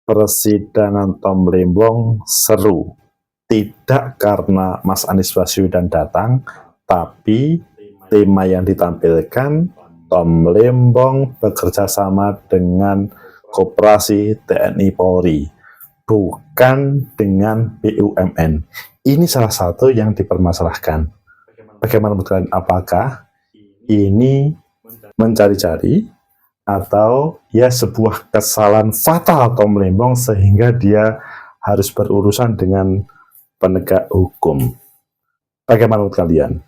Persidangan Tom Lembong seru, tidak karena Mas Anies Baswedan datang, tapi tema yang ditampilkan Tom Lembong bekerja sama dengan Koperasi TNI Polri, bukan dengan BUMN. Ini salah satu yang dipermasalahkan. Bagaimana menurut kalian? Apakah ini mencari-cari atau ya sebuah kesalahan fatal Tom Lembong sehingga dia harus berurusan dengan penegak hukum? Bagaimana menurut kalian?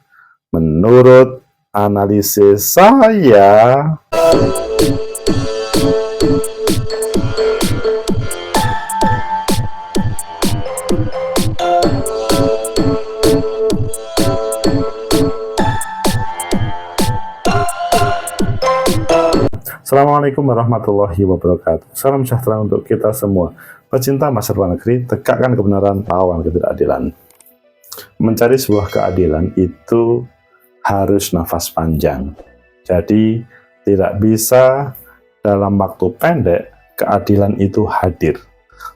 Menurut analisis saya, Assalamualaikum warahmatullahi wabarakatuh. Salam sejahtera untuk kita semua. Pecinta masa depan negeri, tegakkan kebenaran, lawan ketidakadilan. Mencari sebuah keadilan itu harus nafas panjang. Jadi tidak bisa dalam waktu pendek keadilan itu hadir.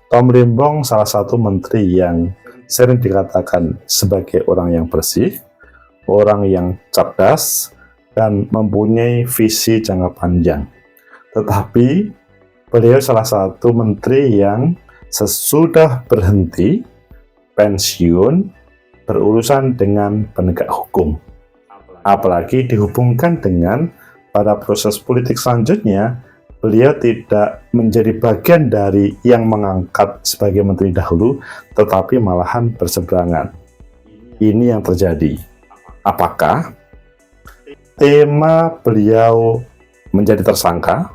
Tom Lembong salah satu menteri yang sering dikatakan sebagai orang yang bersih, orang yang cerdas, dan mempunyai visi jangka panjang. Tetapi beliau salah satu menteri yang sesudah berhenti pensiun berurusan dengan penegak hukum. Apalagi dihubungkan dengan pada proses politik selanjutnya, beliau tidak menjadi bagian dari yang mengangkat sebagai menteri dahulu, tetapi malahan berseberangan. Ini yang terjadi. Apakah tema beliau menjadi tersangka,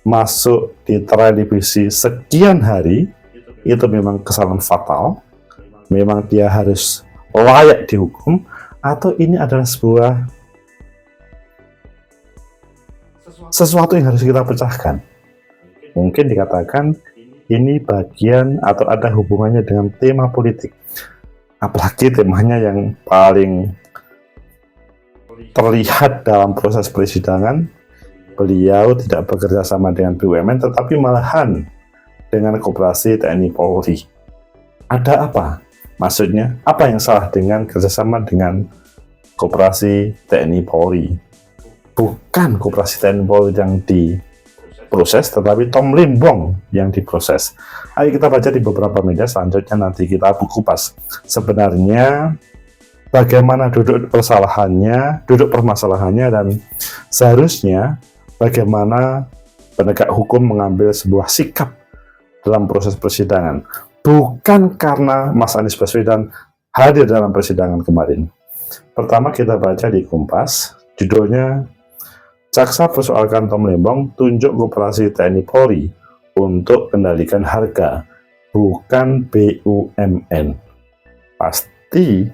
masuk di televisi sekian hari, itu memang kesalahan fatal, memang dia harus layak dihukum, atau ini adalah sesuatu yang harus kita pecahkan? Mungkin dikatakan ini bagian atau ada hubungannya dengan tema politik, apalagi temanya yang paling terlihat dalam proses persidangan. Beliau tidak bekerja sama dengan BUMN, tetapi malahan dengan Koperasi TNI Polri. Ada apa? Maksudnya, apa yang salah dengan kerjasama dengan Koperasi TNI Polri? Bukan Koperasi TNI Polri yang diproses, tetapi Tom Lembong yang diproses. Ayo kita baca di beberapa media, selanjutnya nanti kita kupas. Sebenarnya, bagaimana duduk permasalahannya, dan seharusnya bagaimana penegak hukum mengambil sebuah sikap dalam proses persidangan, bukan karena Mas Anies Baswedan hadir dalam persidangan kemarin. Pertama kita baca di Kompas, judulnya Jaksa persoalkan Tom Lembong, tunjuk Koperasi TNI Polri untuk kendalikan harga, bukan BUMN. Pasti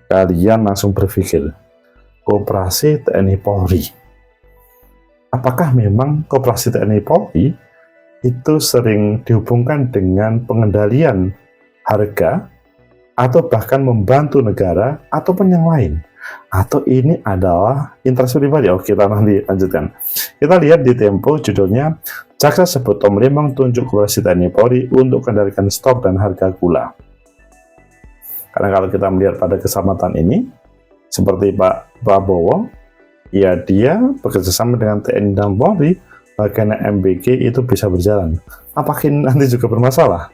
kalian langsung berpikir, Koperasi TNI Polri. Apakah memang Koperasi TNI Polri itu sering dihubungkan dengan pengendalian harga, atau bahkan membantu negara, ataupun yang lain? Atau ini adalah interest pribadi? Oh, kita nanti lanjutkan. Kita lihat di Tempo, judulnya Jaksa sebut Tom Lembong tunjuk Koperasi TNI Polri untuk kendalikan stok dan harga gula. Karena kalau kita melihat pada kesempatan ini, seperti Pak Prabowo, ya dia bekerjasama dengan TNI dan Polri, bagian MBG itu bisa berjalan. Apakah ini nanti juga bermasalah?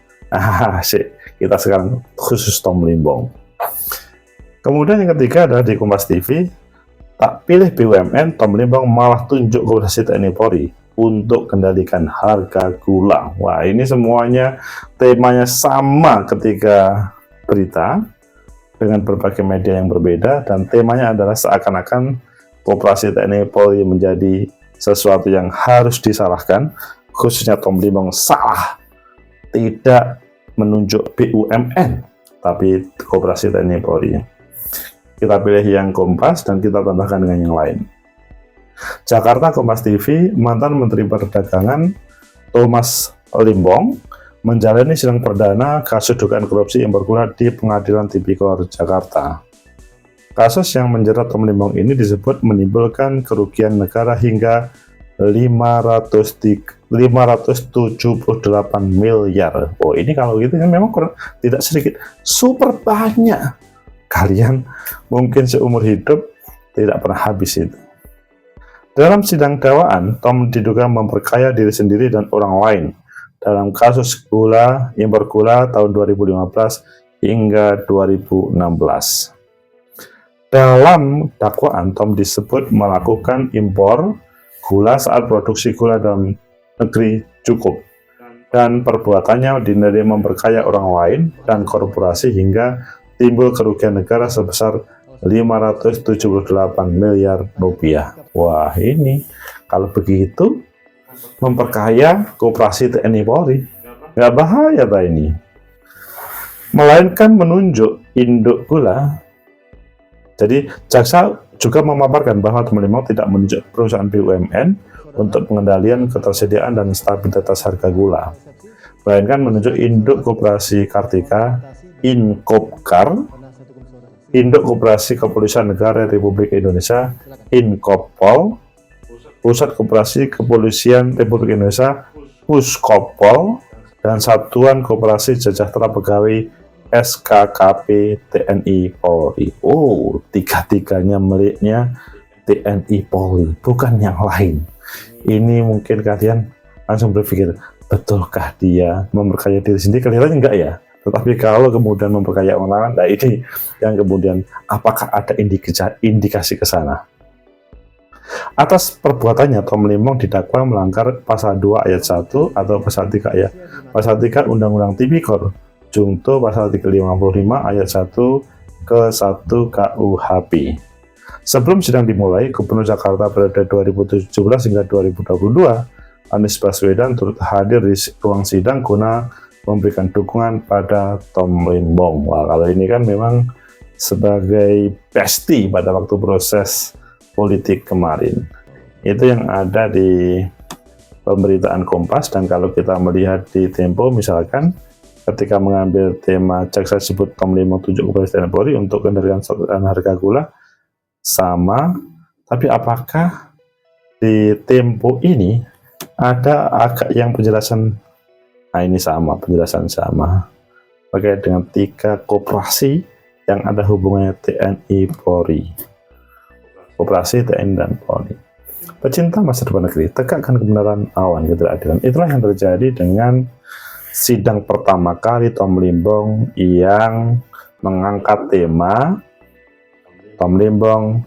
Kita sekarang khusus Tom Lembong. Kemudian yang ketiga adalah di Kompas TV, tak pilih BUMN, Tom Lembong malah tunjuk Koperasi TNI Polri untuk kendalikan harga gula. Wah, ini semuanya temanya sama ketika berita dengan berbagai media yang berbeda, dan temanya adalah seakan-akan Koperasi TNI Polri menjadi sesuatu yang harus disalahkan, khususnya Tom Lembong salah, tidak menunjuk BUMN, tapi Koperasi TNI Polri. Kita pilih yang Kompas dan kita tambahkan dengan yang lain. Jakarta, Kompas TV, mantan Menteri Perdagangan Thomas Lembong menjalani sidang perdana kasus dugaan korupsi impor gula di Pengadilan Tipikor Jakarta. Kasus yang menjerat Tom Lembong ini disebut menimbulkan kerugian negara hingga 578 miliar. Oh, ini kalau gitu kan memang kurang, tidak sedikit, super banyak. Kalian mungkin seumur hidup tidak pernah habis itu. Dalam sidang dakwaan, Tom diduga memperkaya diri sendiri dan orang lain dalam kasus impor gula tahun 2015 hingga 2016. Dalam dakwaan, Tom disebut melakukan impor gula saat produksi gula dalam negeri cukup, dan perbuatannya dinilai memperkaya orang lain dan korporasi hingga timbul kerugian negara sebesar 578 miliar rupiah. Wah, ini kalau begitu memperkaya koperasi TNI Polri, nggak bahaya tak ini? Melainkan menunjuk induk gula. Jadi jaksa juga memaparkan bahwa Tom Lembong tidak menunjuk perusahaan BUMN untuk pengendalian ketersediaan dan stabilitas harga gula, melainkan menunjuk induk koperasi Kartika, Inkopkar, induk koperasi Kepolisian Negara Republik Indonesia, Inkopol, pusat koperasi Kepolisian Republik Indonesia, Puskopol, dan Satuan Koperasi Sejahtera Pegawai SKKP TNI Polri. Oh, tiga-tiganya miliknya TNI Polri, bukan yang lain. Ini mungkin kalian langsung berpikir, betulkah dia memperkaya diri sendiri? Kelihatannya enggak ya. Tetapi kalau kemudian memperkaya orang lain, nah ini yang kemudian apakah ada indikasi ke sana? Atas perbuatannya, Tom Lembong didakwa melanggar pasal 2 ayat 1 atau pasal 3 ayat pasal 3 Undang-Undang Tipikor Jungto pasal 355 ayat 1 ke 1 KUHP. Sebelum sidang dimulai, Gubernur Jakarta periode 2017 hingga 2022, Anies Baswedan turut hadir di ruang sidang guna memberikan dukungan pada Tom Lembong. Wah, kalau ini kan memang sebagai bestie pada waktu proses politik kemarin. Itu yang ada di pemberitaan Kompas, dan kalau kita melihat di Tempo misalkan, ketika mengambil tema jaksa sebut Tom Lembong tunjuk kepada TNI Polri untuk kendalian harga gula sama, tapi apakah di Tempo ini ada agak yang penjelasan, nah ini sama, penjelasan sama terkait dengan 3 koperasi yang ada hubungannya TNI Polri, koperasi TNI dan Polri. Pecinta masa depan negeri, tegakkan kebenaran, lawan ketidakadilan. Itulah yang terjadi dengan sidang pertama kali Tom Lembong yang mengangkat tema Tom Lembong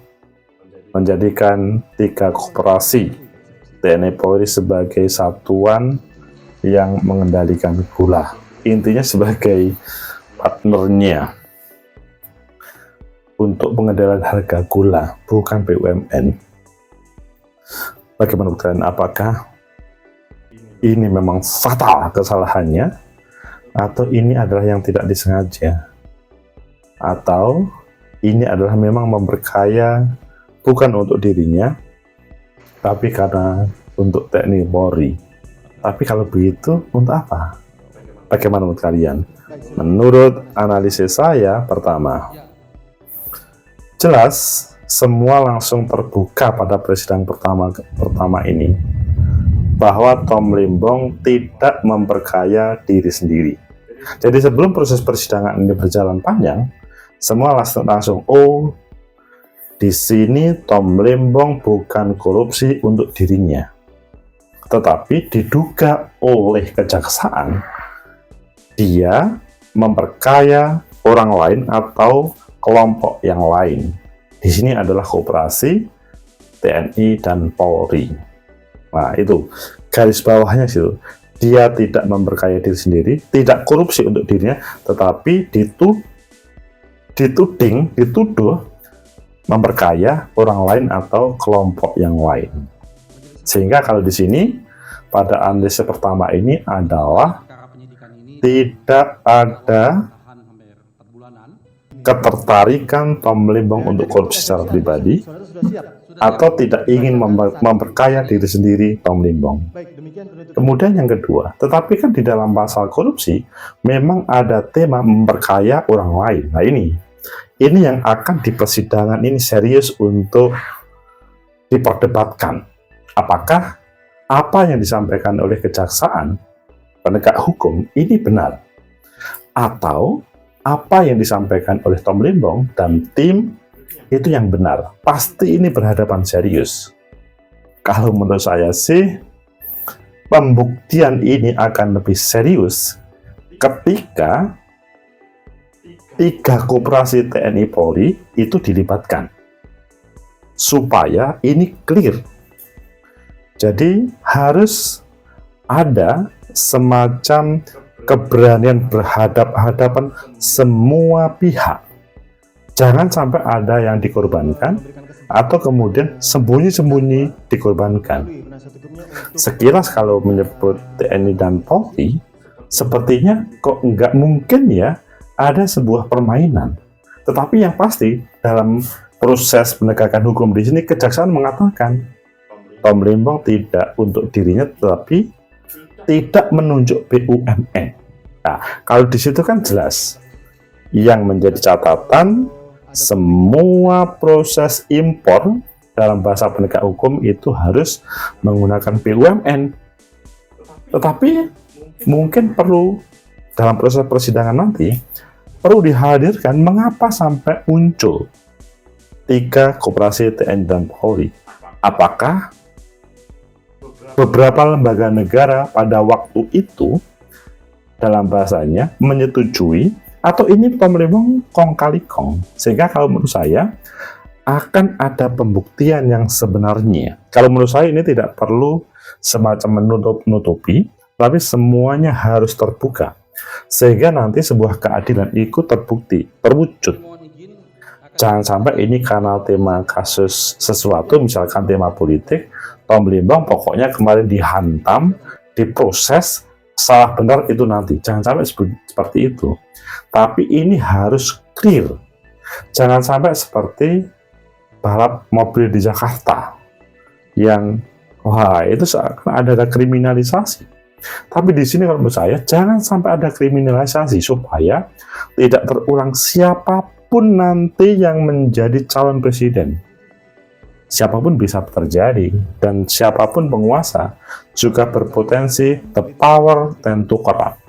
menjadikan 3 koperasi TNI Polri sebagai satuan yang mengendalikan gula. Intinya sebagai partnernya untuk pengendalian harga gula, bukan BUMN. Bagaimana kalian, apakah ini memang fatal kesalahannya, atau ini adalah yang tidak disengaja, atau ini adalah memang memperkaya bukan untuk dirinya tapi karena untuk TNI Polri? Tapi kalau begitu untuk apa? Bagaimana menurut kalian? Menurut analisis saya, pertama, jelas semua langsung terbuka pada persidangan pertama ini bahwa Tom Lembong tidak memperkaya diri sendiri. Jadi sebelum proses persidangan ini berjalan panjang, semua langsung oh, di sini Tom Lembong bukan korupsi untuk dirinya, tetapi diduga oleh kejaksaan dia memperkaya orang lain atau kelompok yang lain. Di sini adalah koperasi TNI dan Polri. Nah, itu garis bawahnya situ. Dia tidak memperkaya diri sendiri, tidak korupsi untuk dirinya, tetapi dituduh memperkaya orang lain atau kelompok yang lain. Sehingga kalau di sini pada analisis pertama ini adalah tidak ada ketertarikan Tom Lembong untuk korupsi secara pribadi, atau tidak ingin memperkaya diri sendiri Tom Lembong. Kemudian yang kedua, tetapi kan di dalam pasal korupsi memang ada tema memperkaya orang lain. Nah ini yang akan di persidangan ini serius untuk diperdebatkan. apakah apa yang disampaikan oleh kejaksaan penegak hukum ini benar, atau apa yang disampaikan oleh Tom Limbong dan tim itu yang benar. Pasti ini berhadapan serius. Kalau menurut saya sih, pembuktian ini akan lebih serius ketika 3 koperasi TNI Polri itu dilibatkan, supaya ini clear. Jadi harus ada semacam keberanian berhadap-hadapan semua pihak. Jangan sampai ada yang dikorbankan atau kemudian sembunyi-sembunyi dikorbankan. Sekilas kalau menyebut TNI dan Polri, sepertinya kok nggak mungkin ya ada sebuah permainan. Tetapi yang pasti dalam proses penegakan hukum di sini, kejaksaan mengatakan Tom Limbong tidak untuk dirinya, tetapi tidak menunjuk BUMN. Nah, kalau di situ kan jelas yang menjadi catatan, semua proses impor dalam bahasa penegak hukum itu harus menggunakan BUMN. Tetapi mungkin perlu dalam proses persidangan nanti perlu dihadirkan mengapa sampai muncul 3 koperasi TNI dan Polri. Apakah beberapa lembaga negara pada waktu itu dalam bahasanya menyetujui, atau ini Tom Limbong kong kali kong, sehingga kalau menurut saya akan ada pembuktian yang sebenarnya. Kalau menurut saya ini tidak perlu semacam menutup-nutupi, tapi semuanya harus terbuka, sehingga nanti sebuah keadilan ikut terbukti, terwujud. Jangan sampai ini karena tema kasus sesuatu, misalkan tema politik, Tom Limbong pokoknya kemarin dihantam, diproses, salah benar itu nanti. Jangan sampai seperti itu. Tapi ini harus clear. Jangan sampai seperti balap mobil di Jakarta yang wah itu seakan ada kriminalisasi. Tapi di sini kalau menurut saya jangan sampai ada kriminalisasi supaya tidak terulang siapapun nanti yang menjadi calon presiden. Siapapun bisa terjadi, dan siapapun penguasa juga berpotensi the power tend to corrupt.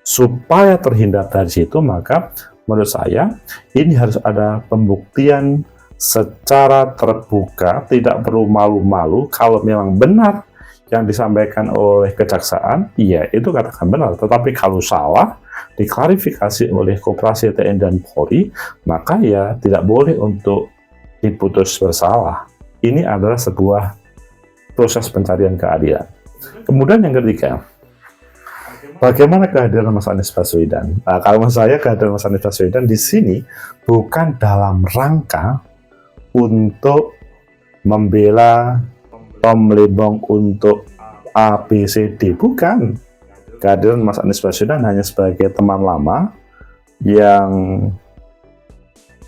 Supaya terhindar dari situ, maka menurut saya ini harus ada pembuktian secara terbuka, tidak perlu malu-malu. Kalau memang benar yang disampaikan oleh kejaksaan, iya itu katakan benar. Tetapi kalau salah, diklarifikasi oleh koperasi TNI dan Polri, maka ya tidak boleh untuk diputus bersalah. Ini adalah sebuah proses pencarian keadilan. Kemudian yang ketiga, bagaimana kehadiran Mas Anies Baswedan? Nah, kalau menurut saya kehadiran Mas Anies Baswedan di sini bukan dalam rangka untuk membela Tom Limbong untuk A, B, C, D. Bukan. Kehadiran Mas Anies Baswedan hanya sebagai teman lama yang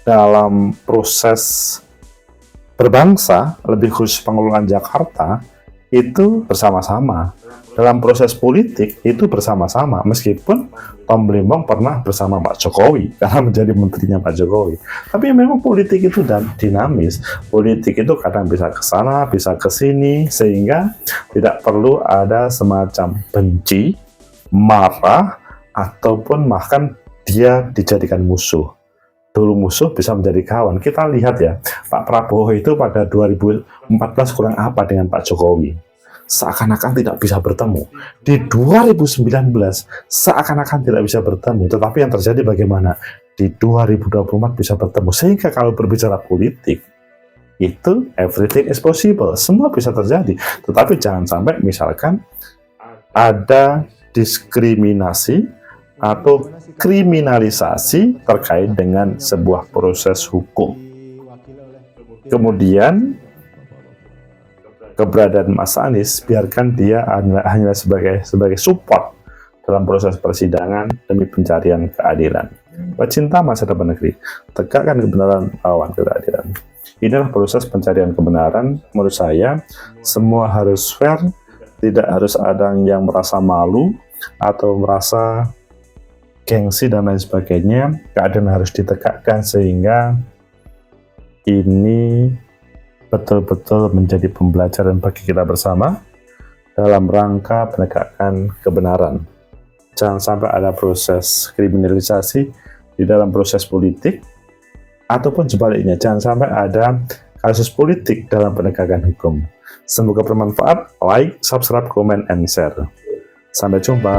dalam proses berbangsa, lebih khusus pengelolaan Jakarta, itu bersama-sama. Dalam proses politik, itu bersama-sama. Meskipun Tom Limbong pernah bersama Pak Jokowi, karena menjadi menterinya Pak Jokowi. Tapi memang politik itu dinamis. Politik itu kadang bisa ke sana, bisa ke sini, sehingga tidak perlu ada semacam benci, marah, ataupun bahkan dia dijadikan musuh. Dulu musuh bisa menjadi kawan. Kita lihat ya, Pak Prabowo itu pada 2014 kurang apa dengan Pak Jokowi. Seakan-akan tidak bisa bertemu. Di 2019 seakan-akan tidak bisa bertemu. Tetapi yang terjadi bagaimana? Di 2024 bisa bertemu. Sehingga kalau berbicara politik, itu everything is possible. Semua bisa terjadi. Tetapi jangan sampai misalkan ada diskriminasi atau kriminalisasi terkait dengan sebuah proses hukum. Kemudian keberadaan Mas Anies biarkan dia hanya sebagai support dalam proses persidangan demi pencarian keadilan. Pecinta masa depan negeri, tegakkan kebenaran, lawan keadilan. Inilah proses pencarian kebenaran. Menurut saya semua harus fair, tidak harus ada yang merasa malu atau merasa gengsi dan lain sebagainya. Keadaan harus ditegakkan sehingga ini betul-betul menjadi pembelajaran bagi kita bersama dalam rangka penegakan kebenaran. Jangan sampai ada proses kriminalisasi di dalam proses politik, ataupun sebaliknya, jangan sampai ada kasus politik dalam penegakan hukum. Semoga bermanfaat. Like, subscribe, comment, and share. Sampai jumpa.